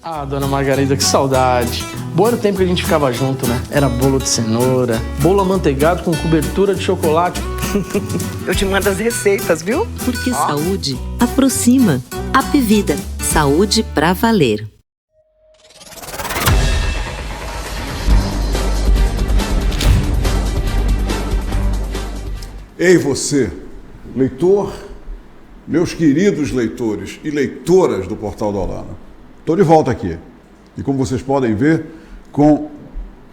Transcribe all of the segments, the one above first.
Ah, dona Margarida, que saudade. Bom era o tempo que a gente ficava junto, né? Era bolo de cenoura, bolo amanteigado com cobertura de chocolate. Eu te mando as receitas, viu? Porque saúde aproxima. Apvida. Saúde pra valer. Ei você, leitor, meus queridos leitores e leitoras do Portal da Holanda. Estou de volta aqui. E como vocês podem ver, com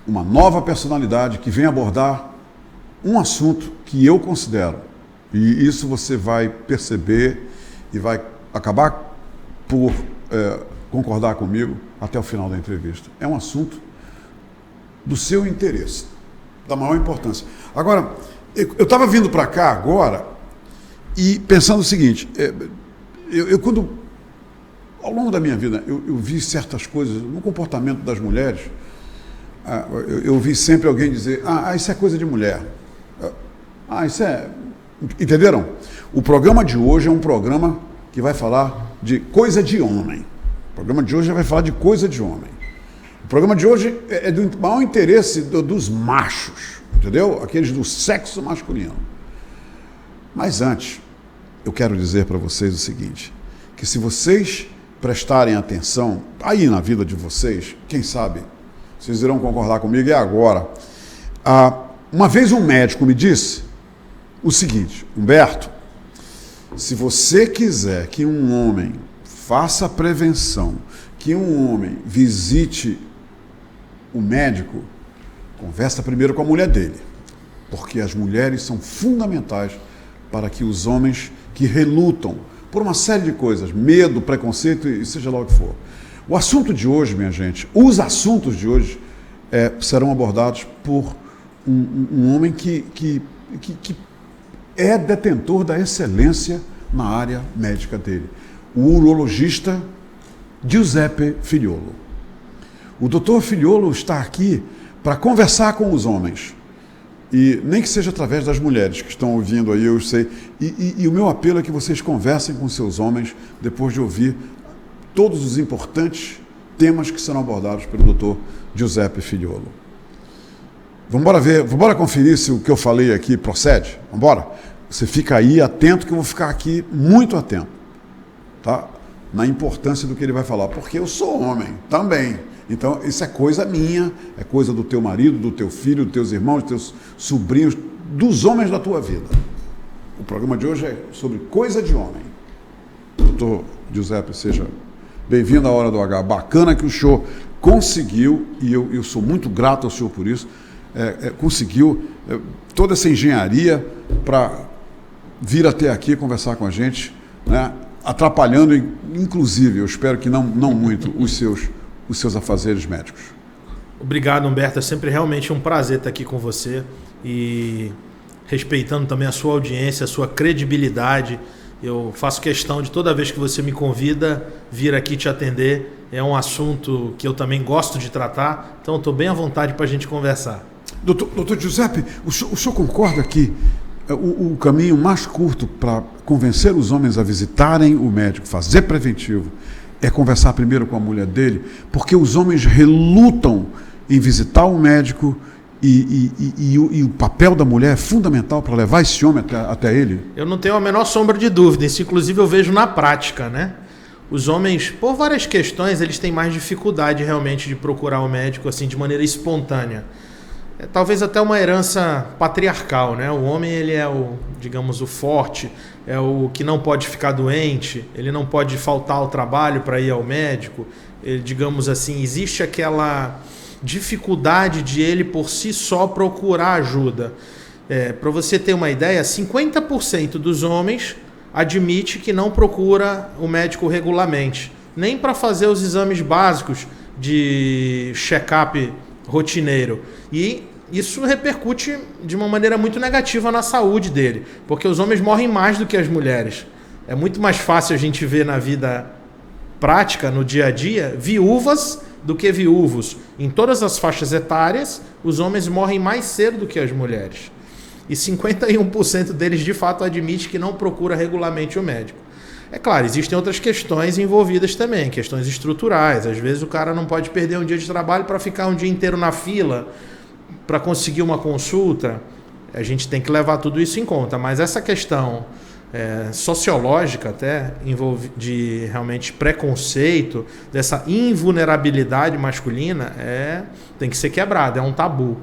uma nova personalidade que vem abordar um assunto que eu considero, e isso você vai perceber e vai acabar por concordar comigo até o final da entrevista. É um assunto do seu interesse, da maior importância. Agora, eu estava vindo para cá agora e pensando o seguinte, quando, ao longo da minha vida, eu vi certas coisas no comportamento das mulheres, eu vi sempre alguém dizer, isso é coisa de mulher, isso é... Entenderam? O programa de hoje é um programa que vai falar de coisa de homem. O programa de hoje vai falar de coisa de homem. O programa de hoje é do maior interesse dos machos, entendeu? Aqueles do sexo masculino. Mas antes, eu quero dizer para vocês o seguinte, que se vocês prestarem atenção, aí na vida de vocês, quem sabe, vocês irão concordar comigo, e agora. Uma vez um médico me disse o seguinte, Humberto, se você quiser que um homem faça prevenção, que um homem visite o médico, conversa primeiro com a mulher dele, porque as mulheres são fundamentais para que os homens que relutam por uma série de coisas, medo, preconceito e seja lá o que for. O assunto de hoje, minha gente, os assuntos de hoje serão abordados por um homem que é detentor da excelência na área médica dele, o urologista Giuseppe Figliolo. O doutor Figliolo está aqui para conversar com os homens, e nem que seja através das mulheres que estão ouvindo aí, eu sei, e o meu apelo é que vocês conversem com seus homens depois de ouvir todos os importantes temas que serão abordados pelo doutor Giuseppe Figliolo. Vamos conferir se o que eu falei aqui procede? Vamos embora? Você fica aí atento que eu vou ficar aqui muito atento, tá? Na importância do que ele vai falar, porque eu sou homem também. Então, isso é coisa minha, é coisa do teu marido, do teu filho, dos teus irmãos, dos teus sobrinhos, dos homens da tua vida. O programa de hoje é sobre coisa de homem. Doutor Giuseppe, seja bem-vindo à Hora do H. Bacana que o senhor conseguiu, e eu sou muito grato ao senhor por isso, conseguiu toda essa engenharia para vir até aqui conversar com a gente, né, atrapalhando, inclusive, eu espero que não muito, os seus afazeres médicos. Obrigado, Humberto. É sempre realmente um prazer estar aqui com você e respeitando também a sua audiência, a sua credibilidade. Eu faço questão de toda vez que você me convida vir aqui te atender. É um assunto que eu também gosto de tratar, então estou bem à vontade para a gente conversar. Doutor Giuseppe, o senhor concorda que o caminho mais curto para convencer os homens a visitarem o médico, fazer preventivo, é conversar primeiro com a mulher dele, porque os homens relutam em visitar o médico e o papel da mulher é fundamental para levar esse homem até ele? Eu não tenho a menor sombra de dúvida, isso inclusive eu vejo na prática, né? Os homens, por várias questões, eles têm mais dificuldade realmente de procurar o médico assim de maneira espontânea. Talvez até uma herança patriarcal, né? O homem, ele é o forte, é o que não pode ficar doente, ele não pode faltar ao trabalho para ir ao médico. Ele, digamos assim, existe aquela dificuldade de ele por si só procurar ajuda. Para você ter uma ideia, 50% dos homens admite que não procura o médico regularmente, nem para fazer os exames básicos de check-up rotineiro. E isso repercute de uma maneira muito negativa na saúde dele, porque os homens morrem mais do que as mulheres. É muito mais fácil a gente ver na vida prática, no dia a dia, viúvas do que viúvos. Em todas as faixas etárias, os homens morrem mais cedo do que as mulheres. E 51% deles, de fato, admite que não procura regularmente o médico. É claro, existem outras questões envolvidas também, questões estruturais. Às vezes o cara não pode perder um dia de trabalho para ficar um dia inteiro na fila para conseguir uma consulta. A gente tem que levar tudo isso em conta. Mas essa questão sociológica até, de realmente preconceito, dessa invulnerabilidade masculina, tem que ser quebrada, é um tabu.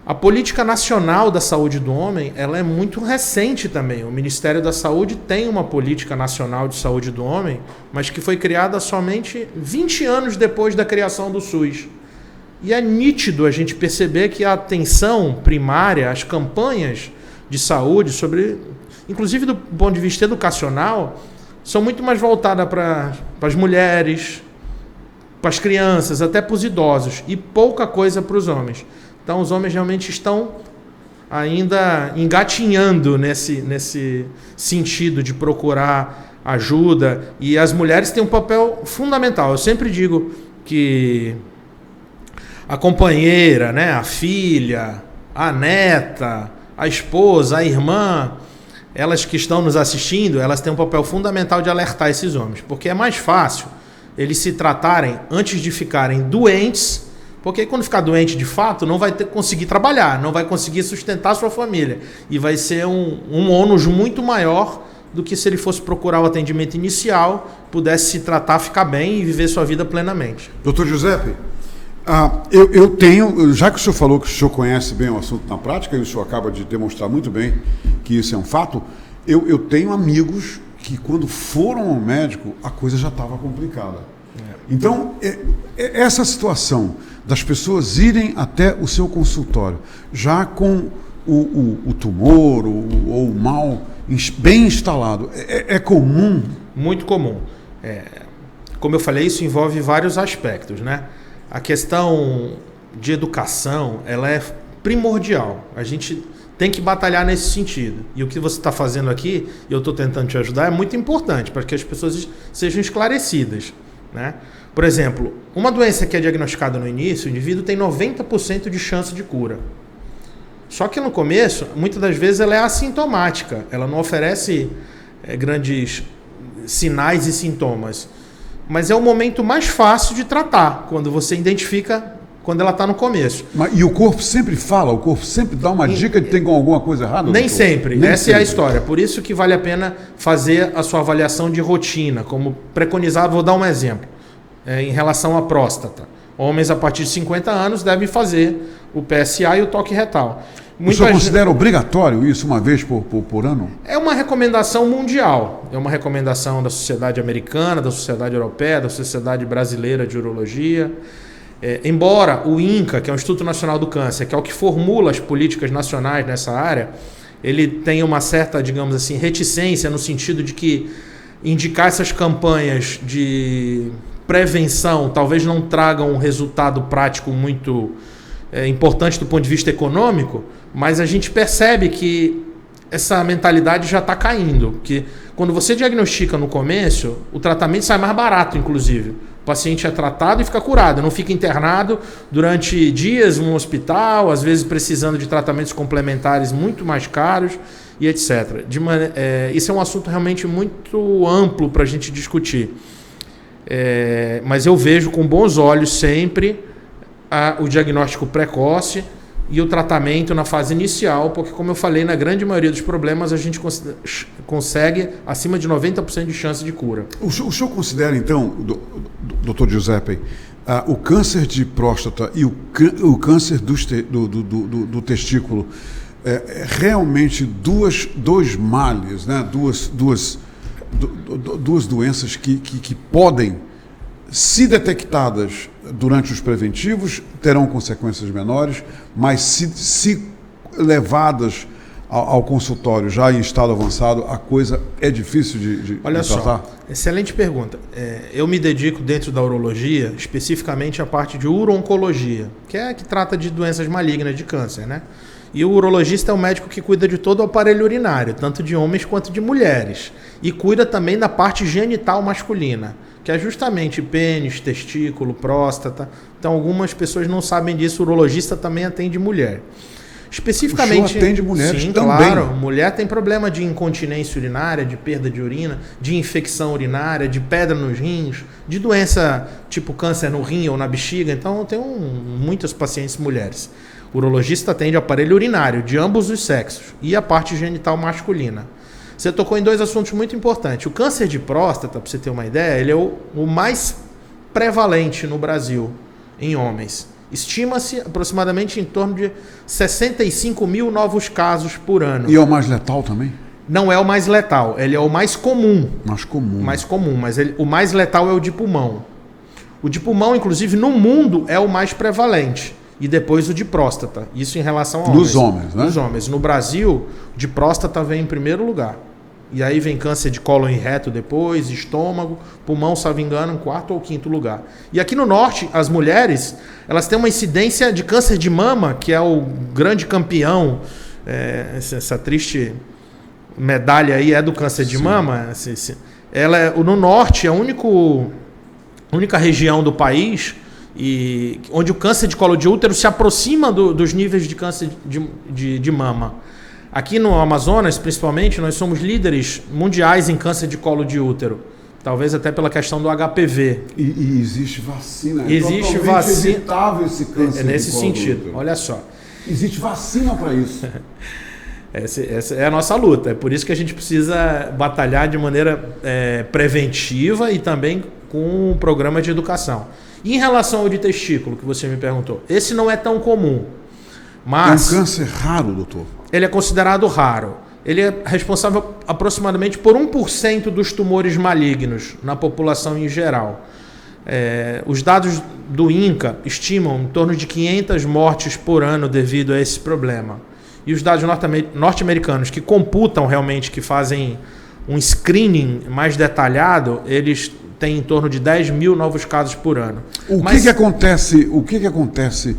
A política nacional da saúde do homem, ela é muito recente também. O Ministério da Saúde tem uma política nacional de saúde do homem, mas que foi criada somente 20 anos depois da criação do SUS. E é nítido a gente perceber que a atenção primária, as campanhas de saúde, inclusive do ponto de vista educacional, são muito mais voltadas para as mulheres, para as crianças, até para os idosos, e pouca coisa para os homens. Então, os homens realmente estão ainda engatinhando nesse sentido de procurar ajuda. E as mulheres têm um papel fundamental. Eu sempre digo que a companheira, né, a filha, a neta, a esposa, a irmã, elas que estão nos assistindo, elas têm um papel fundamental de alertar esses homens. Porque é mais fácil eles se tratarem antes de ficarem doentes. Porque quando ficar doente de fato, não vai conseguir trabalhar, não vai conseguir sustentar a sua família. E vai ser um ônus muito maior do que se ele fosse procurar o atendimento inicial, pudesse se tratar, ficar bem e viver sua vida plenamente. Doutor Giuseppe, eu tenho, já que o senhor falou que o senhor conhece bem o assunto na prática, e o senhor acaba de demonstrar muito bem que isso é um fato, eu tenho amigos que quando foram ao médico, a coisa já estava complicada. Então, essa situação das pessoas irem até o seu consultório, já com o tumor ou o mal bem instalado, é comum? Muito comum. Como eu falei, isso envolve vários aspectos, né? A questão de educação, ela é primordial. A gente tem que batalhar nesse sentido. E o que você está fazendo aqui, e eu estou tentando te ajudar, é muito importante para que as pessoas sejam esclarecidas, né? Por exemplo, uma doença que é diagnosticada no início, o indivíduo tem 90% de chance de cura. Só que no começo, muitas das vezes, ela é assintomática. Ela não oferece grandes sinais e sintomas. Mas é o momento mais fácil de tratar, quando você identifica quando ela está no começo. E o corpo sempre fala? O corpo sempre dá uma dica de que tem alguma coisa errada? Nem sempre. Essa é a história. Por isso que vale a pena fazer a sua avaliação de rotina, como preconizado. Vou dar um exemplo. Em relação à próstata. Homens a partir de 50 anos devem fazer o PSA e o toque retal. O senhor considera obrigatório isso uma vez por ano? É uma recomendação mundial. É uma recomendação da Sociedade Americana, da Sociedade Europeia, da Sociedade Brasileira de Urologia. Embora o INCA, que é o Instituto Nacional do Câncer, que é o que formula as políticas nacionais nessa área, ele tem uma certa, digamos assim, reticência no sentido de que indicar essas campanhas de prevenção talvez não tragam um resultado prático muito importante do ponto de vista econômico, mas a gente percebe que essa mentalidade já está caindo, que quando você diagnostica no começo, o tratamento sai mais barato, inclusive. O paciente é tratado e fica curado, não fica internado durante dias no hospital, às vezes precisando de tratamentos complementares muito mais caros e etc. Isso é um assunto realmente muito amplo para a gente discutir. Mas eu vejo com bons olhos sempre o diagnóstico precoce e o tratamento na fase inicial, porque, como eu falei, na grande maioria dos problemas a gente consegue acima de 90% de chance de cura. O senhor considera, então, doutor Giuseppe, o câncer de próstata e o câncer do testículo realmente dois males, né? duas doenças que podem, se detectadas durante os preventivos, terão consequências menores, mas se levadas ao consultório já em estado avançado, a coisa é difícil de Olha tratar? só, excelente pergunta. Eu me dedico dentro da urologia, especificamente à parte de uro-oncologia, que trata de doenças malignas de câncer, né? E o urologista é o médico que cuida de todo o aparelho urinário, tanto de homens quanto de mulheres. E cuida também da parte genital masculina, que é justamente pênis, testículo, próstata. Então algumas pessoas não sabem disso, o urologista também atende mulher. Especificamente... O senhor atende mulheres sim, também. Claro. Mulher tem problema de incontinência urinária, de perda de urina, de infecção urinária, de pedra nos rins, de doença tipo câncer no rim ou na bexiga. Então, eu tenho muitas pacientes mulheres. O urologista atende aparelho urinário de ambos os sexos e a parte genital masculina. Você tocou em 2 assuntos muito importantes. O câncer de próstata, para você ter uma ideia, ele é o mais prevalente no Brasil em homens. Estima-se aproximadamente em torno de 65 mil novos casos por ano. E é o mais letal também? Não é o mais letal, ele é o mais comum. Mais comum. Mas o mais letal é o de pulmão. O de pulmão, inclusive, no mundo é o mais prevalente. E depois o de próstata. Isso em relação a homens. Nos homens, né? Nos homens. No Brasil, o de próstata vem em primeiro lugar. E aí vem câncer de cólon e reto depois, estômago, pulmão, salvo engano, em 4º ou 5º lugar. E aqui no norte, as mulheres, elas têm uma incidência de câncer de mama, que é o grande campeão, essa triste medalha aí é do câncer de mama. Ela no norte é a única região do país onde o câncer de colo de útero se aproxima dos níveis de câncer de mama. Aqui no Amazonas, principalmente, nós somos líderes mundiais em câncer de colo de útero. Talvez até pela questão do HPV. E existe vacina. Existe vacina. É evitável esse câncer nesse de colo sentido. do útero. Olha só. Existe vacina para isso. Essa é a nossa luta. É por isso que a gente precisa batalhar de maneira preventiva e também com um programa de educação. E em relação ao de testículo, que você me perguntou, esse não é tão comum. Mas é um câncer raro, doutor. Ele é considerado raro. Ele é responsável aproximadamente por 1% dos tumores malignos na população em geral. Os dados do INCA estimam em torno de 500 mortes por ano devido a esse problema. E os dados norte-americanos que computam realmente, que fazem um screening mais detalhado, eles têm em torno de 10 mil novos casos por ano. O que acontece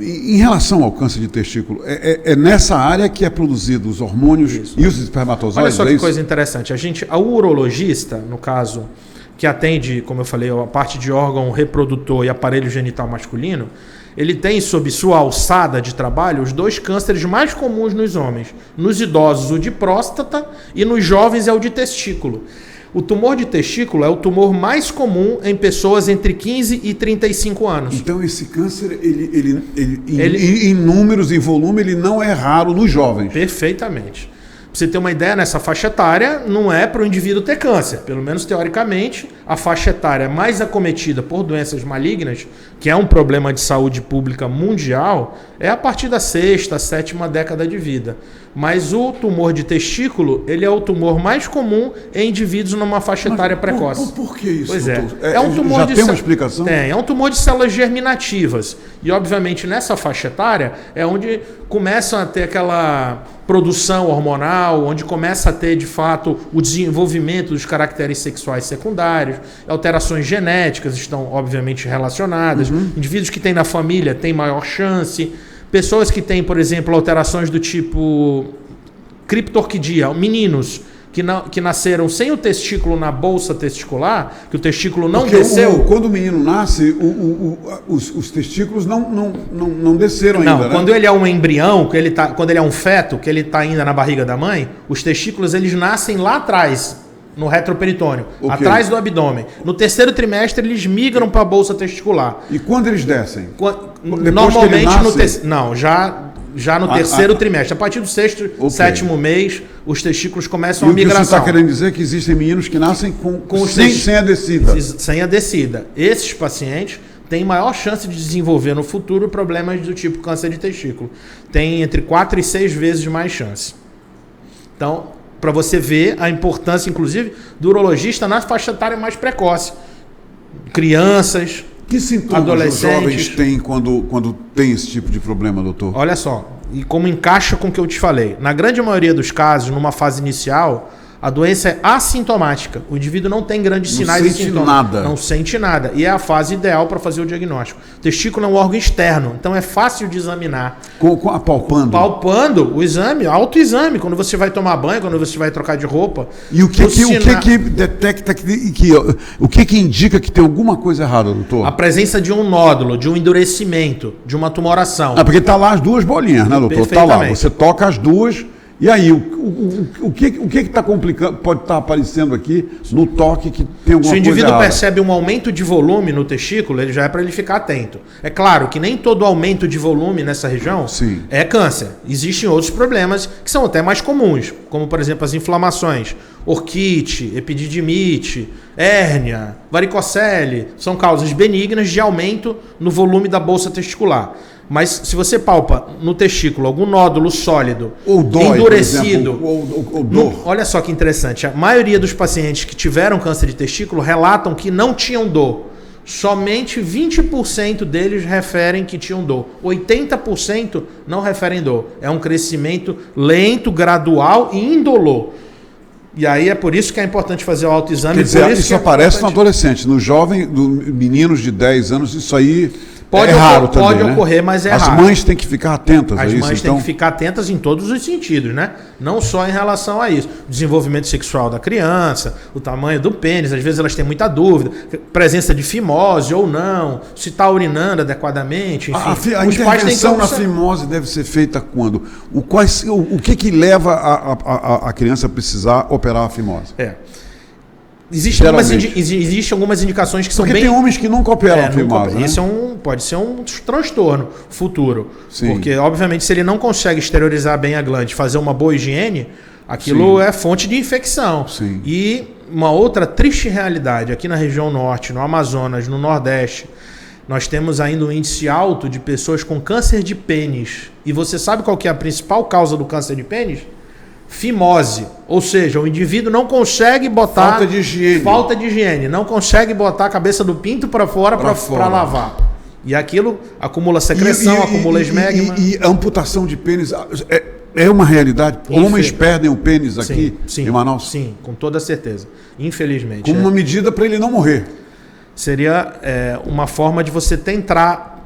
em relação ao câncer de testículo? É nessa área que é produzido os hormônios e os espermatozoides? Olha só que coisa interessante. O urologista, no caso, que atende, como eu falei, a parte de órgão reprodutor e aparelho genital masculino, ele tem sob sua alçada de trabalho os 2 cânceres mais comuns nos homens. Nos idosos, o de próstata, e nos jovens é o de testículo. O tumor de testículo é o tumor mais comum em pessoas entre 15 e 35 anos. Então esse câncer, em números, em volume, ele não é raro nos jovens. Perfeitamente. Pra você ter uma ideia, nessa faixa etária, não é para o indivíduo ter câncer. Pelo menos teoricamente, a faixa etária mais acometida por doenças malignas, que é um problema de saúde pública mundial, é a partir da 6ª, 7ª década de vida. Mas o tumor de testículo, ele é o tumor mais comum em indivíduos numa faixa etária precoce. Por que isso, Pois doutor? é um tumor tem uma explicação? É um tumor de células germinativas. E, obviamente, nessa faixa etária é onde começam a ter aquela produção hormonal, onde começa a ter, de fato, o desenvolvimento dos caracteres sexuais secundários, alterações genéticas estão, obviamente, relacionadas. Indivíduos que têm na família têm maior chance. Pessoas que têm, por exemplo, alterações do tipo criptorquidia, meninos que nasceram sem o testículo na bolsa testicular, que o testículo não desceu. Quando o menino nasce, os testículos não desceram ainda. Não, quando ele é um embrião, quando ele é um feto, que ele está ainda na barriga da mãe, os testículos eles nascem lá atrás, no retroperitônio, atrás do abdômen. No 3º trimestre eles migram para a bolsa testicular. E quando eles descem? Normalmente já no 3º trimestre. A partir do 6º, 7º mês, os testículos começam a migração. E o que você está querendo dizer é que existem meninos que nascem sem a descida. Sem a descida. Esses pacientes têm maior chance de desenvolver no futuro problemas do tipo câncer de testículo. Tem entre 4 e 6 vezes mais chance. Então, para você ver a importância, inclusive, do urologista na faixa etária mais precoce. Crianças, que sintomas adolescentes. Os jovens têm quando tem esse tipo de problema, doutor? Olha só, e como encaixa com o que eu te falei. Na grande maioria dos casos, numa fase inicial, A doença é assintomática. O indivíduo não tem grandes sinais e sintomas. Nada. Não sente nada. E é a fase ideal para fazer o diagnóstico. O testículo é um órgão externo, então é fácil de examinar. Apalpando? Palpando o exame, autoexame, quando você vai tomar banho, quando você vai trocar de roupa. E o que detecta o que indica que tem alguma coisa errada, doutor? A presença de um nódulo, de um endurecimento, de uma tumoração. Porque tá lá as duas bolinhas, né, doutor? Tá lá, você toca as duas. E aí, o que está complicando? Pode estar aparecendo aqui no toque que tem alguma coisa errada. Se o indivíduo percebe um aumento de volume no testículo, ele já é para ele ficar atento. É claro que nem todo aumento de volume nessa região é câncer. Existem outros problemas que são até mais comuns, como, por exemplo, as inflamações, orquite, epididimite, hérnia, varicocele. São causas benignas de aumento no volume da bolsa testicular. Mas se você palpa no testículo algum nódulo sólido, ou dói, endurecido, ou dor. Olha só que interessante, a maioria dos pacientes que tiveram câncer de testículo relatam que não tinham dor. Somente 20% deles referem que tinham dor. 80% não referem dor. É um crescimento lento, gradual e indolor. E aí é por isso que é importante fazer o autoexame. Quer dizer, isso aparece no adolescente, no jovem, meninos de 10 anos, isso aí... Pode raro também, pode ocorrer, mas é raro. As mães têm que ficar atentas a isso. As mães têm que ficar atentas em todos os sentidos, né? Não só em relação a isso. O desenvolvimento sexual da criança, o tamanho do pênis, às vezes elas têm muita dúvida, presença de fimose ou não, se está urinando adequadamente, enfim. A intervenção na fimose deve ser feita quando? O que leva a criança a precisar operar a fimose? Existem algumas indicações que são Porque tem homens que nunca operam a fimose, né? Isso pode ser um transtorno futuro. Sim. Porque, obviamente, se ele não consegue exteriorizar bem a glande, fazer uma boa higiene, aquilo é fonte de infecção. Sim. E uma outra triste realidade, aqui na região norte, no Amazonas, no Nordeste, nós temos ainda um índice alto de pessoas com câncer de pênis. E você sabe qual que é a principal causa do câncer de pênis? Fimose, ou seja, o indivíduo não consegue botar... Falta de higiene. Não consegue botar a cabeça do pinto para fora para lavar. E aquilo acumula secreção, acumula esmegma. E amputação de pênis é uma realidade? Homens perdem o pênis aqui em Manaus? Sim, com toda certeza. Infelizmente. Como uma medida para ele não morrer. Seria uma forma de você tentar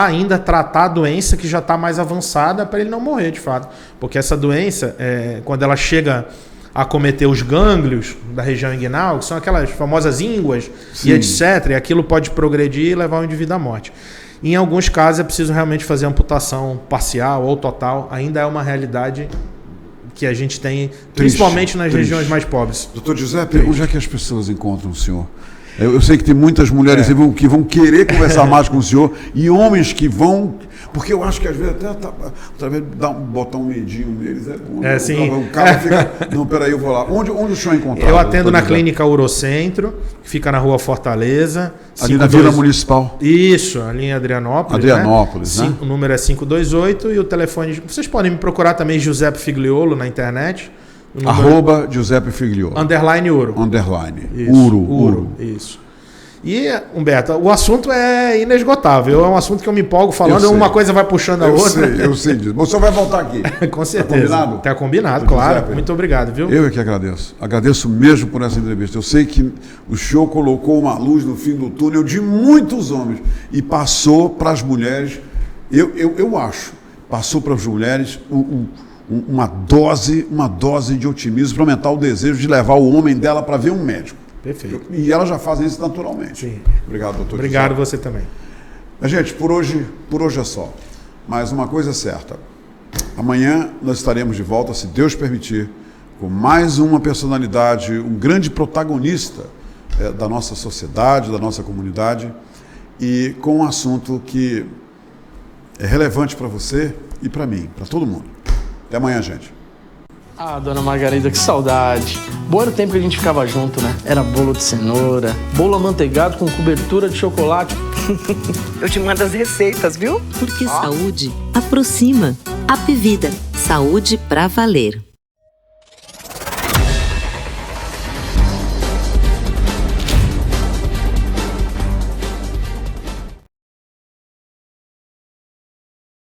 ainda tratar a doença que já está mais avançada para ele não morrer, de fato. Porque essa doença, quando ela chega a acometer os gânglios da região inguinal, que são aquelas famosas ínguas e etc., e aquilo pode progredir e levar o indivíduo à morte. Em alguns casos é preciso realmente fazer amputação parcial ou total. Ainda é uma realidade que a gente tem, principalmente nas regiões mais pobres. Doutor Giuseppe, onde é que as pessoas encontram o senhor? Eu sei que tem muitas mulheres que vão querer conversar mais com o senhor e homens que vão... Porque eu acho que às vezes até botar um medinho neles é bom. Sim. O cara fica... Não, peraí, eu vou lá. Onde o senhor encontra? Eu atendo na Clínica Urocentro, que fica na Rua Fortaleza. Ali na Vila Municipal. Isso, ali em Adrianópolis. Adrianópolis, né? O número é 528 e o telefone... Vocês podem me procurar também Giuseppe Figliolo na internet. @ Giuseppe Figliolo. _Uro. Uro. Isso. E, Humberto, o assunto é inesgotável. É um assunto que eu me empolgo falando, uma coisa vai puxando a outra. Eu sei disso. Você vai voltar aqui. Com certeza. Tá combinado? Tá combinado, claro. Giuseppe. Muito obrigado, viu? Eu é que agradeço. Agradeço mesmo por essa entrevista. Eu sei que o senhor colocou uma luz no fim do túnel de muitos homens e passou para as mulheres, eu acho, passou para as mulheres uma dose de otimismo para aumentar o desejo de levar o homem dela para ver um médico. Perfeito. E elas já fazem isso naturalmente. Sim. Obrigado, doutor. Obrigado você também. Gente, por hoje é só. Mas uma coisa é certa. Amanhã nós estaremos de volta, se Deus permitir, com mais uma personalidade, um grande protagonista da nossa sociedade, da nossa comunidade, e com um assunto que é relevante para você e para mim, para todo mundo. Até amanhã, gente. Ah, dona Margarida, que saudade. Bom era o tempo que a gente ficava junto, né? Era bolo de cenoura, bolo amanteigado com cobertura de chocolate. Eu te mando as receitas, viu? Porque saúde aproxima. Apivida. Saúde pra valer.